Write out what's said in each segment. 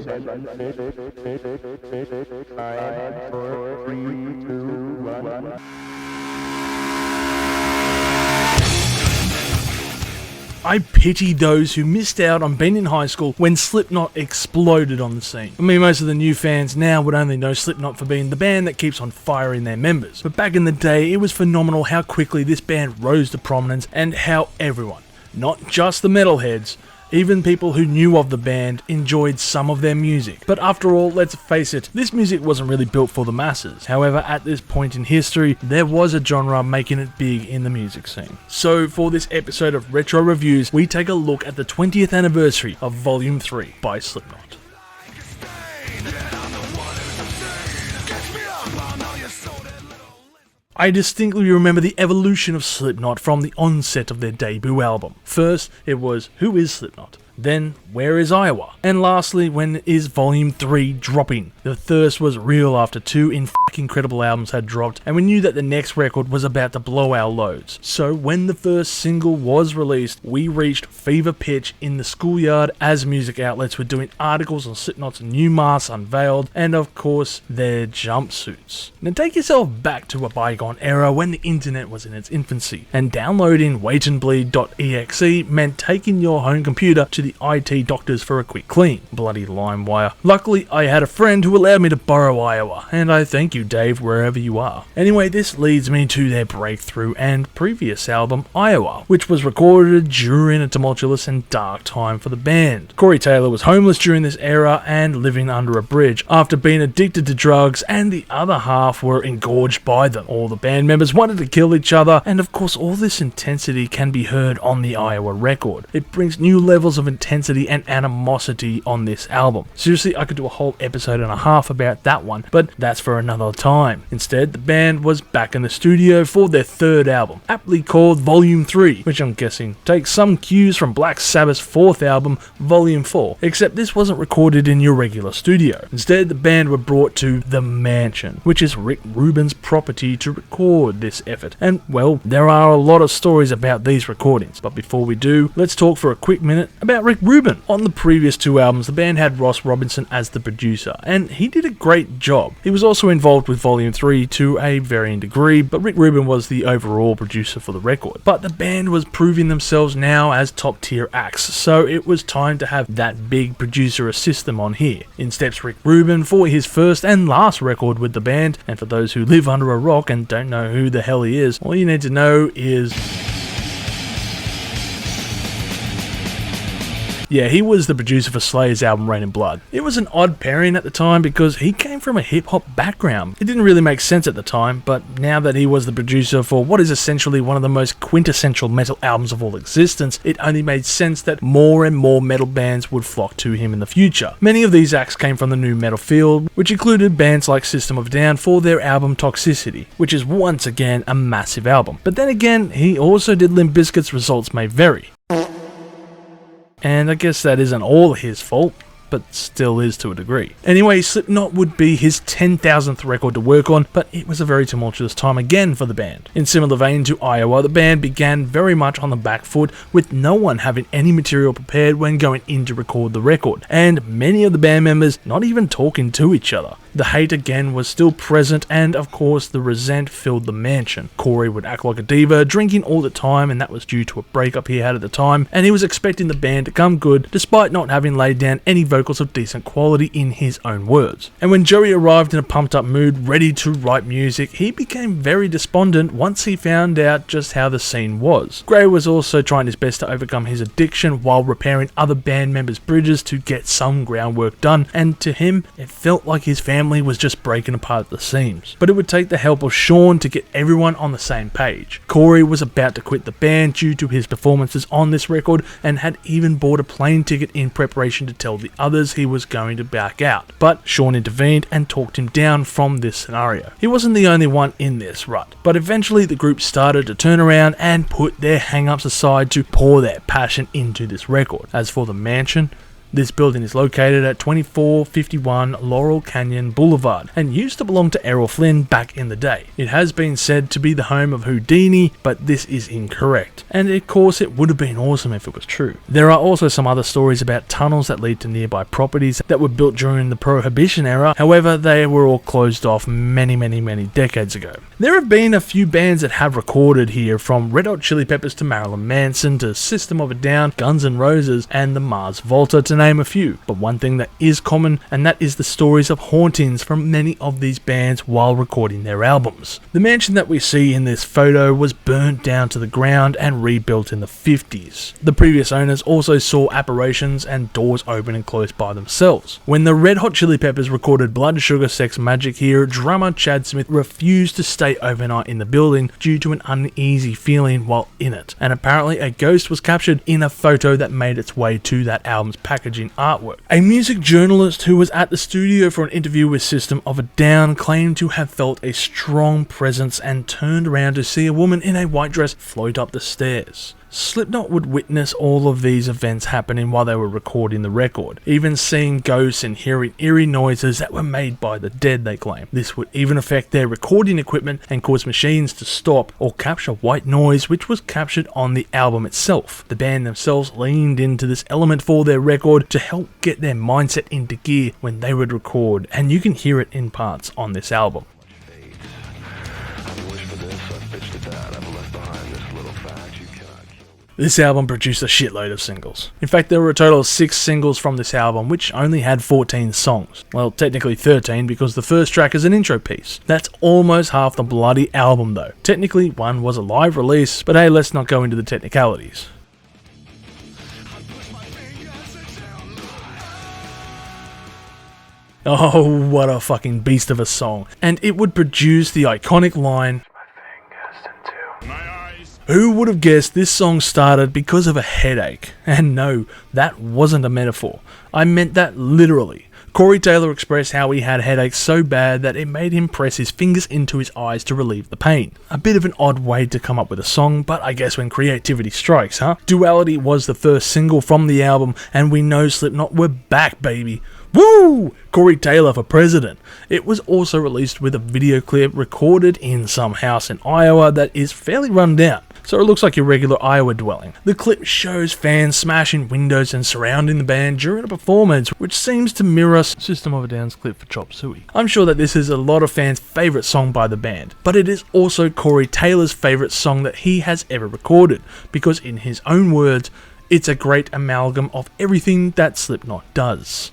5, 4, 3, 2, 1. I pity those who missed out on being in high school when Slipknot exploded on the scene. I mean, most of the new fans now would only know Slipknot for being the band that keeps on firing their members. But back in the day, it was phenomenal how quickly this band rose to prominence and how everyone, not just the metalheads, even people who knew of the band enjoyed some of their music. But after all, let's face it, this music wasn't really built for the masses. However, at this point in history, there was a genre making it big in the music scene. So for this episode of Retro Reviews, we take a look at the 20th anniversary of Volume 3 by Slipknot. I distinctly remember the evolution of Slipknot from the onset of their debut album. First, it was, who is Slipknot? Then, where is Iowa? And lastly, when is Volume 3 dropping? The thirst was real after 2 incredible albums had dropped, and we knew that the next record was about to blow our loads. So when the first single was released, we reached fever pitch in the schoolyard as music outlets were doing articles on Slipknot's new masks unveiled, and of course, their jumpsuits. Now take yourself back to a bygone era when the internet was in its infancy, and downloading waitandbleed.exe meant taking your home computer to the IT doctors for a quick clean. Bloody LimeWire. Luckily, I had a friend who allowed me to borrow Iowa, and I thank you, Dave, wherever you are. Anyway, this leads me to their breakthrough and previous album, Iowa, which was recorded during a tumultuous and dark time for the band. Corey Taylor was homeless during this era and living under a bridge after being addicted to drugs, and the other half were engorged by them. All the band members wanted to kill each other, and of course all this intensity can be heard on the Iowa record. It brings new levels of intensity and animosity on this album. Seriously, I could do a whole episode and a half about that one, but that's for another time. Instead, the band was back in the studio for their third album, aptly called Volume 3, which I'm guessing takes some cues from Black Sabbath's fourth album, Volume 4, except this wasn't recorded in your regular studio. Instead, the band were brought to The Mansion, which is Rick Rubin's property, to record this effort. And, well, there are a lot of stories about these recordings, but before we do, let's talk for a quick minute about Rick Rubin. On the previous two albums, the band had Ross Robinson as the producer, and he did a great job. He was also involved with Volume 3 to a varying degree, but Rick Rubin was the overall producer for the record. But the band was proving themselves now as top tier acts, so it was time to have that big producer assist them on here. In steps Rick Rubin for his first and last record with the band, and for those who live under a rock and don't know who the hell he is, all you need to know is... yeah, he was the producer for Slayer's album Rain and Blood. It was an odd pairing at the time because he came from a hip-hop background. It didn't really make sense at the time, but now that he was the producer for what is essentially one of the most quintessential metal albums of all existence, it only made sense that more and more metal bands would flock to him in the future. Many of these acts came from the new metal field, which included bands like System of a Down for their album Toxicity, which is once again a massive album. But then again, he also did Limp Bizkit's Results May Vary. And I guess that isn't all his fault, but still is to a degree. Anyway, Slipknot would be his 10,000th record to work on, but it was a very tumultuous time again for the band. In similar vein to Iowa, the band began very much on the back foot, with no one having any material prepared when going in to record the record, and many of the band members not even talking to each other. The hate again was still present, and of course the resent filled the mansion. Corey would act like a diva, drinking all the time, and that was due to a breakup he had at the time, and he was expecting the band to come good despite not having laid down any vocals of decent quality in his own words. And when Joey arrived in a pumped up mood, ready to write music, he became very despondent once he found out just how the scene was. Gray was also trying his best to overcome his addiction while repairing other band members' bridges to get some groundwork done, and to him, it felt like his family was just breaking apart at the seams. But it would take the help of Sean to get everyone on the same page. Corey was about to quit the band due to his performances on this record, and had even bought a plane ticket in preparation to tell the others he was going to back out. But Sean intervened and talked him down from this scenario. He wasn't the only one in this rut, but eventually the group started to turn around and put their hang-ups aside to pour their passion into this record. As for The Mansion, This building is located at 2451 Laurel Canyon Boulevard and used to belong to Errol Flynn back in the day. It has been said to be the home of Houdini, but this is incorrect, and of course it would have been awesome if it was true. There are also some other stories about tunnels that lead to nearby properties that were built during the Prohibition era, however they were all closed off many decades ago. There have been a few bands that have recorded here, from Red Hot Chili Peppers to Marilyn Manson to System of a Down, Guns N' Roses and the Mars Volta, to name a few. But one thing that is common, and that is the stories of hauntings from many of these bands while recording their albums. The mansion that we see in this photo was burnt down to the ground and rebuilt in the 50s. The previous owners also saw apparitions and doors open and close by themselves. When the Red Hot Chili Peppers recorded Blood Sugar Sex Magik here, drummer Chad Smith refused to stay overnight in the building due to an uneasy feeling while in it, and apparently a ghost was captured in a photo that made its way to that album's packaging artwork. A music journalist who was at the studio for an interview with System of a Down claimed to have felt a strong presence and turned around to see a woman in a white dress float up the stairs. Slipknot would witness all of these events happening while they were recording the record, even seeing ghosts and hearing eerie noises that were made by the dead, they claim. This would even affect their recording equipment and cause machines to stop or capture white noise, which was captured on the album itself. The band themselves leaned into this element for their record to help get their mindset into gear when they would record, and you can hear it in parts on this album. This album produced a shitload of singles. In fact, there were a total of 6 singles from this album, which only had 14 songs. Well, technically 13, because the first track is an intro piece. That's almost half the bloody album though. Technically, one was a live release, but hey, let's not go into the technicalities. Oh, what a fucking beast of a song. And it would produce the iconic line, "Who would have guessed this song started because of a headache?" And no, that wasn't a metaphor. I meant that literally. Corey Taylor expressed how he had headaches so bad that it made him press his fingers into his eyes to relieve the pain. A bit of an odd way to come up with a song, but I guess when creativity strikes, huh? Duality was the first single from the album, and we know Slipknot were back, baby. Woo! Corey Taylor for president. It was also released with a video clip recorded in some house in Iowa that is fairly run down, so it looks like your regular Iowa dwelling. The clip shows fans smashing windows and surrounding the band during a performance, which seems to mirror System of a Down's clip for Chop Suey. I'm sure that this is a lot of fans' favourite song by the band, but it is also Corey Taylor's favourite song that he has ever recorded, because in his own words, it's a great amalgam of everything that Slipknot does.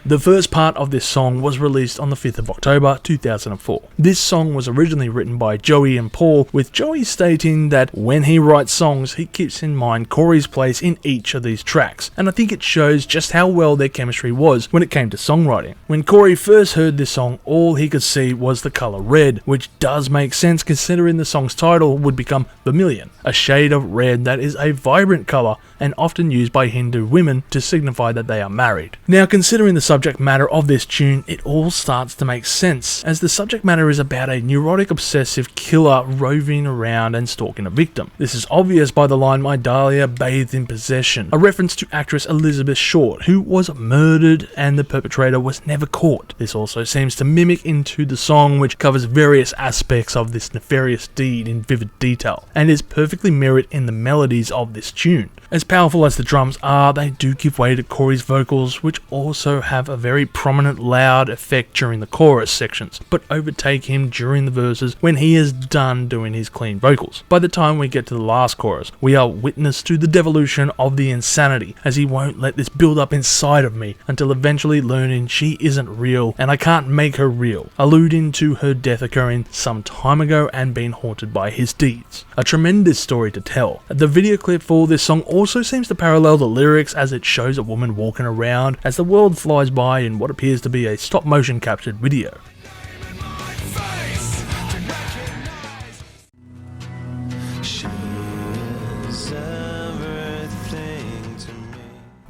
The first part of this song was released on the 5th of October 2004. This song was originally written by Joey and Paul, with Joey stating that when he writes songs, he keeps in mind Corey's place in each of these tracks, and I think it shows just how well their chemistry was when it came to songwriting. When Corey first heard this song, all he could see was the colour red, which does make sense considering the song's title would become Vermilion, a shade of red that is a vibrant colour and often used by Hindu women to signify that they are married. Now, considering the subject matter of this tune, it all starts to make sense, as the subject matter is about a neurotic obsessive killer roving around and stalking a victim. This is obvious by the line, "My Dahlia bathed in possession," a reference to actress Elizabeth Short, who was murdered and the perpetrator was never caught. This also seems to mimic into the song, which covers various aspects of this nefarious deed in vivid detail, and is perfectly mirrored in the melodies of this tune. As powerful as the drums are, they do give way to Corey's vocals, which also have a very prominent loud effect during the chorus sections, but overtake him during the verses when he is done doing his clean vocals. By the time we get to the last chorus, we are witness to the devolution of the insanity, as he won't let this build up inside of me until eventually learning she isn't real and I can't make her real, alluding to her death occurring some time ago and being haunted by his deeds. A tremendous story to tell. The video clip for this song also seems to parallel the lyrics, as it shows a woman walking around as the world flies by in what appears to be a stop motion captured video.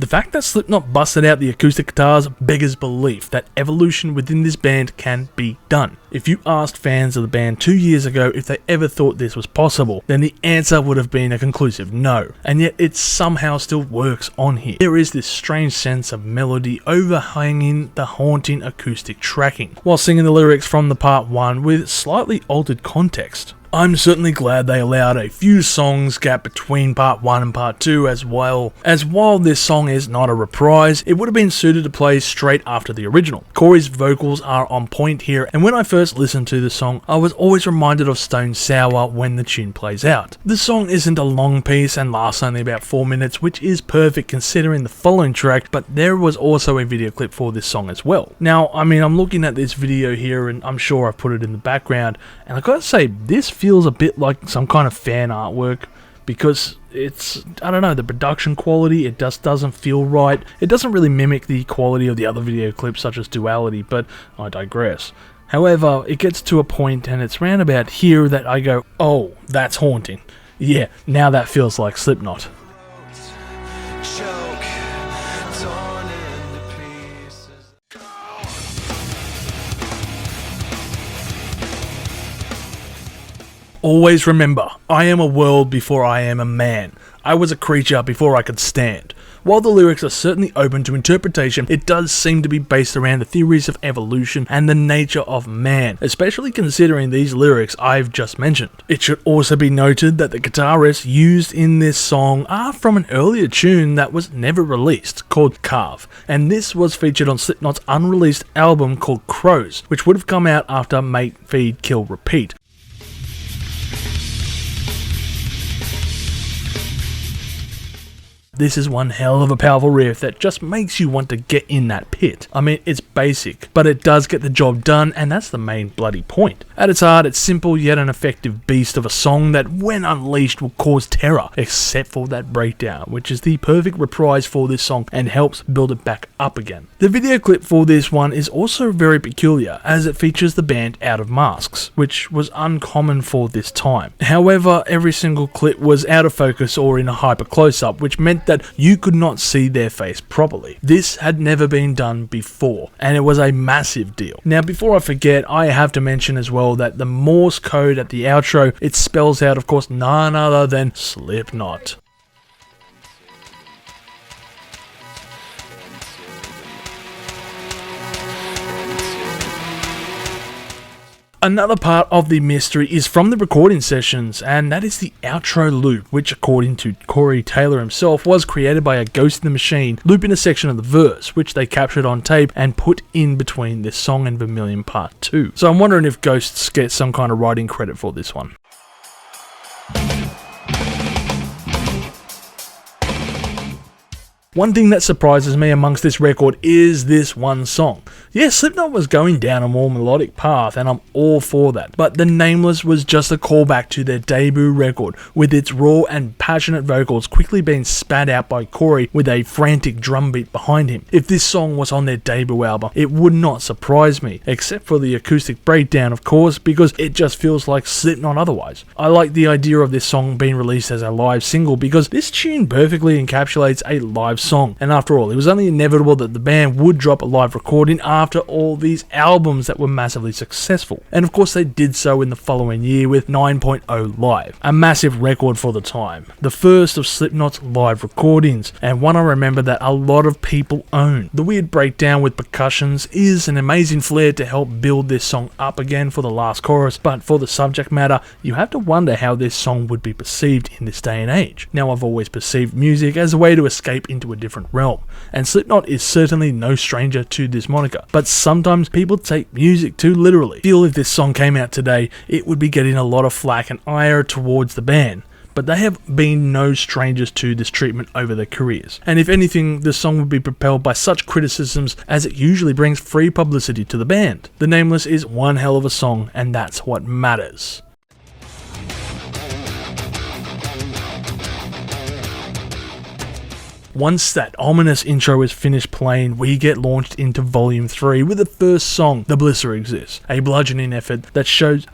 The fact that Slipknot busted out the acoustic guitars beggars belief that evolution within this band can be done. If you asked fans of the band 2 years ago if they ever thought this was possible, then the answer would have been a conclusive no, and yet it somehow still works on here. There is this strange sense of melody overhanging the haunting acoustic tracking, while singing the lyrics from the part 1 with slightly altered context. I'm certainly glad they allowed a few songs gap between part 1 and part 2 as well, as while this song is not a reprise, it would have been suited to play straight after the original. Corey's vocals are on point here, and when I first listened to the song, I was always reminded of Stone Sour when the tune plays out. The song isn't a long piece and lasts only about 4 minutes, which is perfect considering the following track, but there was also a video clip for this song as well. Now, I'm looking at this video here and I'm sure I've put it in the background, and I gotta say, this feels a bit like some kind of fan artwork because it's, I don't know, the production quality, it just doesn't feel right. It doesn't really mimic the quality of the other video clips such as Duality, but I digress. However, it gets to a point and it's round about here that I go, oh, that's haunting. Yeah, now that feels like Slipknot. Always remember, I am a world before I am a man. I was a creature before I could stand. While the lyrics are certainly open to interpretation, it does seem to be based around the theories of evolution and the nature of man, especially considering these lyrics I've just mentioned. It should also be noted that the guitar riffs used in this song are from an earlier tune that was never released, called Carve, and this was featured on Slipknot's unreleased album called Crows, which would have come out after Mate, Feed, Kill, Repeat. This is one hell of a powerful riff that just makes you want to get in that pit. It's basic, but it does get the job done, and that's the main bloody point. At its heart, it's simple yet an effective beast of a song that, when unleashed, will cause terror, except for that breakdown, which is the perfect reprise for this song and helps build it back up again. The video clip for this one is also very peculiar, as it features the band out of masks, which was uncommon for this time. However, every single clip was out of focus or in a hyper close-up, which meant that you could not see their face properly. This had never been done before, and it was a massive deal. Now, before I forget, I have to mention as well that the Morse code at the outro, it spells out, of course, none other than Slipknot. Another part of the mystery is from the recording sessions, and that is the outro loop, which according to Corey Taylor himself was created by a Ghost in the Machine, looping a section of the verse, which they captured on tape and put in between this song and Vermilion Part 2. So I'm wondering if Ghosts get some kind of writing credit for this one. One thing that surprises me amongst this record is this one song. Yes, Slipknot was going down a more melodic path, and I'm all for that, but The Nameless was just a callback to their debut record, with its raw and passionate vocals quickly being spat out by Corey with a frantic drum beat behind him. If this song was on their debut album, it would not surprise me, except for the acoustic breakdown, of course, because it just feels like Slipknot otherwise. I like the idea of this song being released as a live single because this tune perfectly encapsulates a live song, and after all, it was only inevitable that the band would drop a live recording after all these albums that were massively successful, and of course they did so in the following year with 9.0 Live, a massive record for the time, the first of Slipknot's live recordings, and one I remember that a lot of people own. The weird breakdown with percussions is an amazing flair to help build this song up again for the last chorus, but for the subject matter, you have to wonder how this song would be perceived in this day and age. Now, I've always perceived music as a way to escape into a different realm, and Slipknot is certainly no stranger to this moniker, but sometimes people take music too literally. I feel if this song came out today, it would be getting a lot of flack and ire towards the band, but they have been no strangers to this treatment over their careers, and if anything, the song would be propelled by such criticisms as it usually brings free publicity to the band. The Nameless is one hell of a song, and that's what matters. Once that ominous intro is finished playing, we get launched into Volume 3 with the first song, The Blister Exists, a bludgeoning effort that shows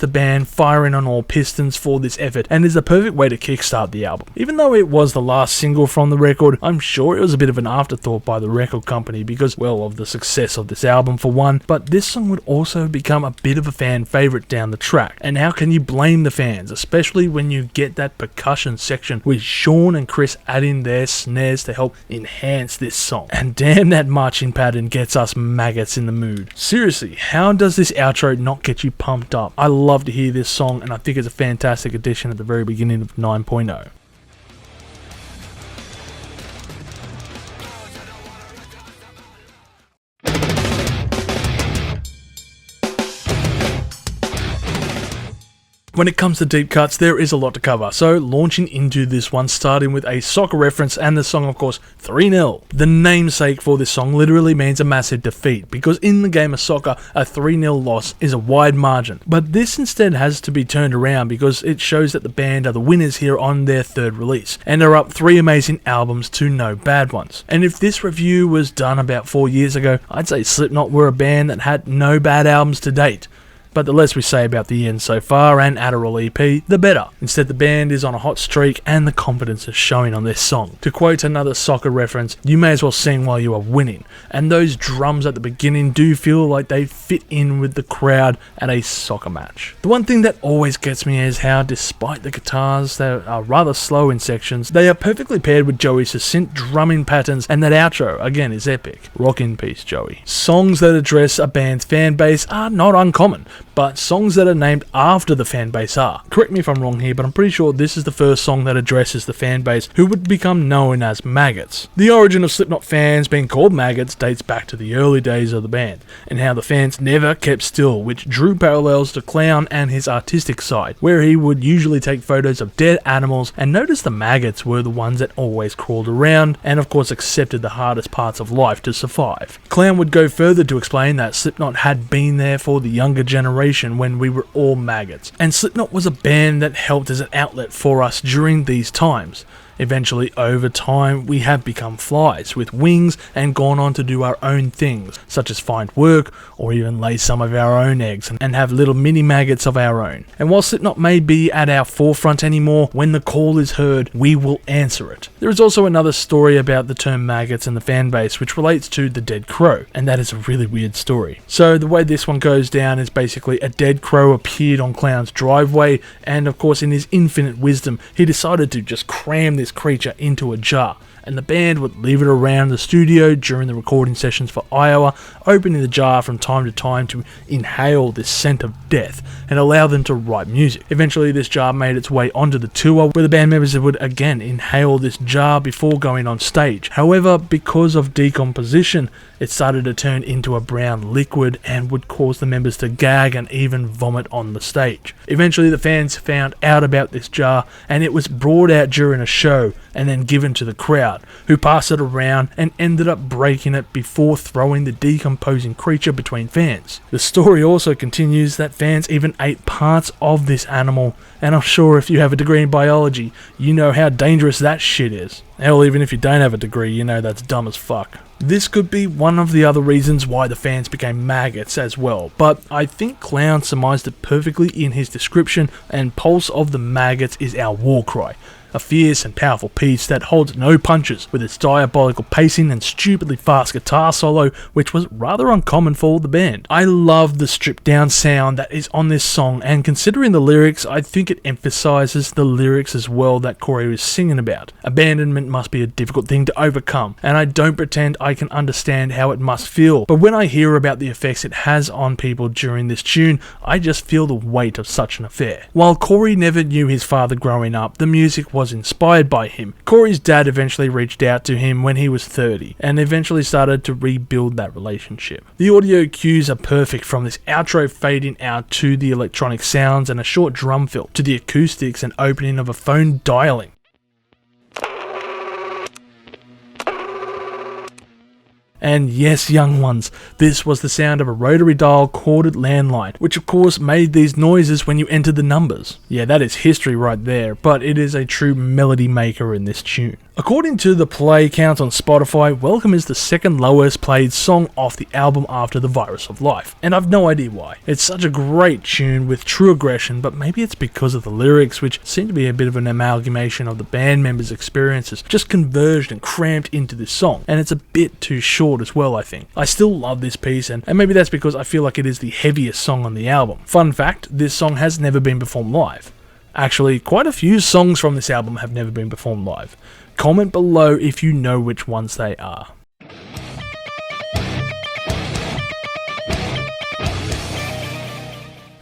the band firing on all pistons for this effort, and is the perfect way to kickstart the album. Even though it was the last single from the record, I'm sure it was a bit of an afterthought by the record company because, well, of the success of this album for one, but this song would also become a bit of a fan favourite down the track. And how can you blame the fans, especially when you get that percussion section with Sean and Chris adding their snares to help enhance this song. And damn, that marching pattern gets us maggots in the mood. Seriously, how does this outro not get you pumped up? I love to hear this song, and I think it's a fantastic addition at the very beginning of 9.0. When it comes to deep cuts, there is a lot to cover, so launching into this one, starting with a soccer reference and the song, of course, 3-0. The namesake for this song literally means a massive defeat, because in the game of soccer, a 3-0 loss is a wide margin. But this instead has to be turned around because it shows that the band are the winners here on their third release, and are up 3 amazing albums to no bad ones. And if this review was done about 4 years ago, I'd say Slipknot were a band that had no bad albums to date. But the less we say about the end so far and Adderall EP, the better. Instead, the band is on a hot streak and the confidence is showing on this song. To quote another soccer reference, you may as well sing while you are winning. And those drums at the beginning do feel like they fit in with the crowd at a soccer match. The one thing that always gets me is how, despite the guitars that are rather slow in sections, they are perfectly paired with Joey's succinct drumming patterns, and that outro, again, is epic. Rock in peace, Joey. Songs that address a band's fan base are not uncommon, but songs that are named after the fan base are. Correct me if I'm wrong here, but I'm pretty sure this is the first song that addresses the fan base who would become known as maggots. The origin of Slipknot fans being called maggots dates back to the early days of the band, and how the fans never kept still, which drew parallels to Clown and his artistic side, where he would usually take photos of dead animals and notice the maggots were the ones that always crawled around and of course accepted the hardest parts of life to survive. Clown would go further to explain that Slipknot had been there for the younger generation when we were all maggots, and Slipknot was a band that helped as an outlet for us during these times. Eventually, over time, we have become flies with wings and gone on to do our own things, such as find work or even lay some of our own eggs and have little mini maggots of our own. And while Slipknot may be at our forefront anymore, when the call is heard, we will answer it. There is also another story about the term maggots and the fan base, which relates to the dead crow, and that is a really weird story. So the way this one goes down is basically a dead crow appeared on Clown's driveway, and of course in his infinite wisdom, he decided to just cram this creature into a jar, and the band would leave it around the studio during the recording sessions for Iowa, opening the jar from time to time to inhale this scent of death and allow them to write music. Eventually this jar made its way onto the tour, where the band members would again inhale this jar before going on stage. However, because of decomposition, it started to turn into a brown liquid and would cause the members to gag and even vomit on the stage. Eventually the fans found out about this jar, and it was brought out during a show and then given to the crowd, who passed it around and ended up breaking it before throwing the decomposing creature between fans. The story also continues that fans even ate parts of this animal, and I'm sure if you have a degree in biology, you know how dangerous that shit is. Hell, even if you don't have a degree, you know that's dumb as fuck. This could be one of the other reasons why the fans became maggots as well, but I think Clown surmised it perfectly in his description, and Pulse of the Maggots is our war cry. A fierce and powerful piece that holds no punches, with its diabolical pacing and stupidly fast guitar solo, which was rather uncommon for the band. I love the stripped down sound that is on this song, and considering the lyrics, I think it emphasizes the lyrics as well that Corey was singing about. Abandonment must be a difficult thing to overcome, and I don't pretend I can understand how it must feel, but when I hear about the effects it has on people during this tune, I just feel the weight of such an affair. While Corey never knew his father growing up, the music was inspired by him. Corey's dad eventually reached out to him when he was 30 and eventually started to rebuild that relationship. The audio cues are perfect, from this outro fading out to the electronic sounds and a short drum fill to the acoustics and opening of a phone dialing. And yes, young ones, this was the sound of a rotary dial corded landline, which of course made these noises when you entered the numbers. Yeah, that is history right there, but it is a true melody maker in this tune. According to the play count on Spotify, Welcome is the second lowest played song off the album after The Virus of Life, and I've no idea why. It's such a great tune with true aggression, but maybe it's because of the lyrics, which seem to be a bit of an amalgamation of the band members' experiences, just converged and cramped into this song, and it's a bit too short as well, I think. I still love this piece, and maybe that's because I feel like it is the heaviest song on the album. Fun fact, this song has never been performed live. Actually, quite a few songs from this album have never been performed live. Comment below if you know which ones they are.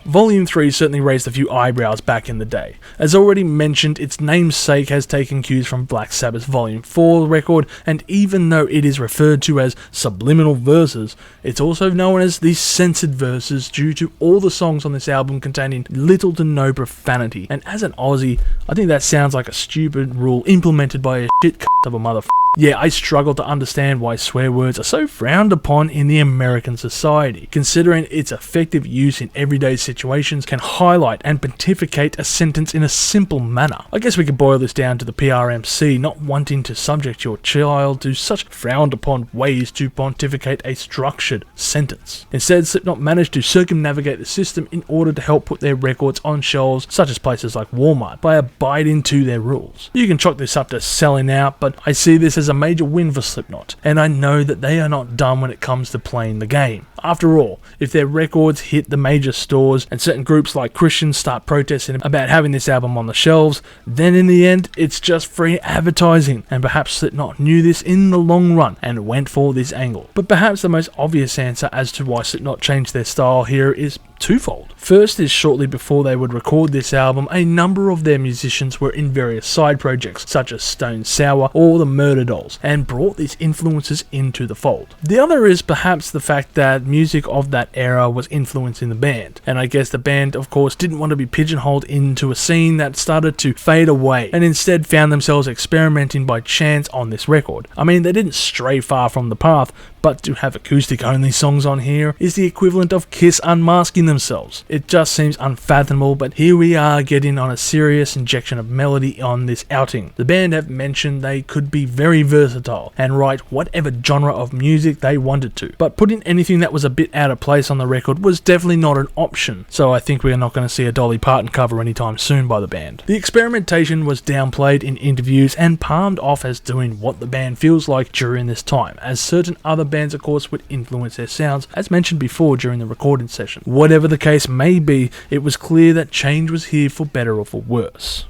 Volume 3 certainly raised a few eyebrows back in the day. As already mentioned, its namesake has taken cues from Black Sabbath's Volume 4 record, and even though it is referred to as subliminal verses, it's also known as the censored verses due to all the songs on this album containing little to no profanity. And as an Aussie, I think that sounds like a stupid rule implemented by a shit of a motherfucker. Yeah, I struggle to understand why swear words are so frowned upon in the American society, considering its effective use in everyday situations can highlight and pontificate a sentence in a simple manner. I guess we could boil this down to the PRMC not wanting to subject your child to such frowned upon ways to pontificate a structured sentence. Instead, Slipknot managed to circumnavigate the system in order to help put their records on shelves such as places like Walmart by abiding to their rules. You can chalk this up to selling out, but I see this as a major win for Slipknot, and I know that they are not done when it comes to playing the game. After all, if their records hit the major stores and certain groups like Christians start protesting about having this album on the shelves, then in the end it's just free advertising, and perhaps Slipknot knew this in the long run and went for this angle. But perhaps the most obvious answer as to why Slipknot changed their style here is twofold. First is shortly before they would record this album, a number of their musicians were in various side projects such as Stone Sour or the Murder Dolls, and brought these influences into the fold. The other is perhaps the fact that music of that era was influencing the band, and I guess the band of course didn't want to be pigeonholed into a scene that started to fade away, and instead found themselves experimenting by chance on this record. I mean, they didn't stray far from the path, but to have acoustic only songs on here is the equivalent of Kiss unmasking themselves. It just seems unfathomable, but here we are getting on a serious injection of melody on this outing. The band have mentioned they could be very versatile and write whatever genre of music they wanted to, but putting anything that was a bit out of place on the record was definitely not an option, so I think we are not going to see a Dolly Parton cover anytime soon by the band. The experimentation was downplayed in interviews and palmed off as doing what the band feels like during this time, as certain other bands of course would influence their sounds, as mentioned before during the recording session. Whatever the case may be, it was clear that change was here for better or for worse.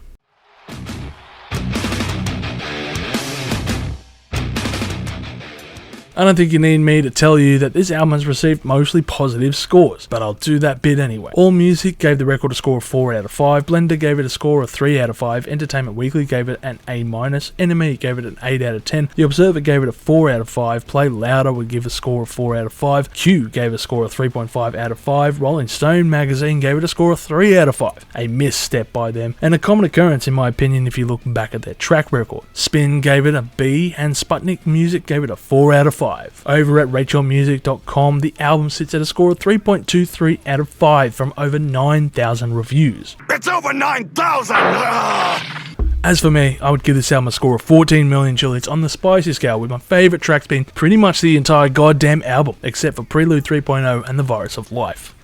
I don't think you need me to tell you that this album has received mostly positive scores, but I'll do that bit anyway. AllMusic gave the record a score of 4 out of 5, Blender gave it a score of 3 out of 5, Entertainment Weekly gave it an A-, NME gave it an 8 out of 10, The Observer gave it a 4 out of 5, Play Louder would give a score of 4 out of 5, Q gave a score of 3.5 out of 5, Rolling Stone magazine gave it a score of 3 out of 5. A misstep by them, and a common occurrence in my opinion if you look back at their track record. Spin gave it a B, and Sputnik Music gave it a 4 out of 5. Over at RachelMusic.com, the album sits at a score of 3.23 out of 5 from over 9,000 reviews. It's over 9,000! As for me, I would give this album a score of 14 million chilies on the spicy scale, with my favourite tracks being pretty much the entire goddamn album, except for Prelude 3.0 and The Virus of Life.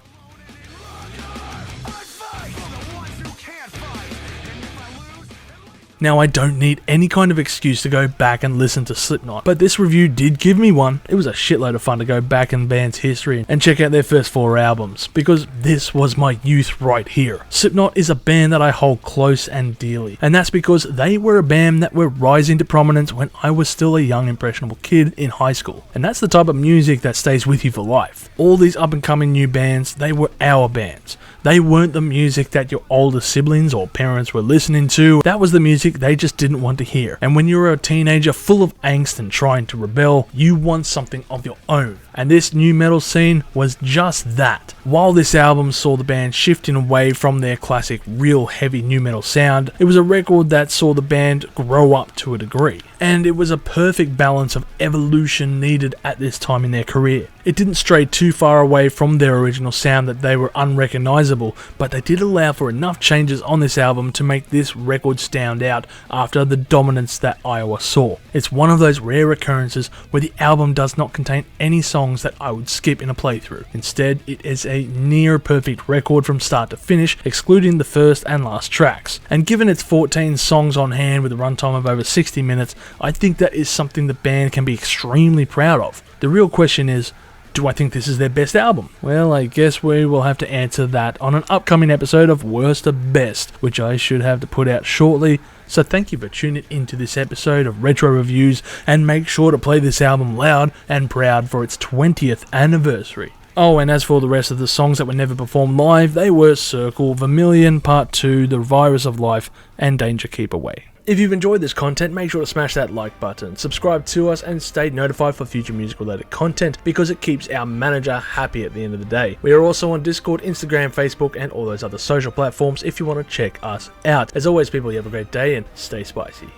Now, I don't need any kind of excuse to go back and listen to Slipknot, but this review did give me one. It was a shitload of fun to go back in the band's history and check out their first 4 albums, because this was my youth right here. Slipknot is a band that I hold close and dearly, and that's because they were a band that were rising to prominence when I was still a young impressionable kid in high school, and that's the type of music that stays with you for life. All these up and coming new bands, they were our bands. They weren't the music that your older siblings or parents were listening to. That was the music they just didn't want to hear. And when you're a teenager full of angst and trying to rebel, you want something of your own. And this new metal scene was just that. While this album saw the band shifting away from their classic real heavy new metal sound, it was a record that saw the band grow up to a degree. And it was a perfect balance of evolution needed at this time in their career. It didn't stray too far away from their original sound that they were unrecognizable, but they did allow for enough changes on this album to make this record stand out after the dominance that Iowa saw. It's one of those rare occurrences where the album does not contain any songs that I would skip in a playthrough. Instead, it is a near perfect record from start to finish, excluding the first and last tracks. And given its 14 songs on hand with a runtime of over 60 minutes, I think that is something the band can be extremely proud of. The real question is, do I think this is their best album? Well, I guess we will have to answer that on an upcoming episode of Worst to Best, which I should have to put out shortly. So thank you for tuning into this episode of Retro Reviews, and make sure to play this album loud and proud for its 20th anniversary. Oh, and as for the rest of the songs that were never performed live, they were Circle, Vermilion, Part 2, The Virus of Life, and Danger Keep Away. If you've enjoyed this content, make sure to smash that like button, subscribe to us, and stay notified for future music related content, because it keeps our manager happy at the end of the day. We are also on Discord, Instagram, Facebook, and all those other social platforms if you want to check us out. As always, people, you have a great day and stay spicy.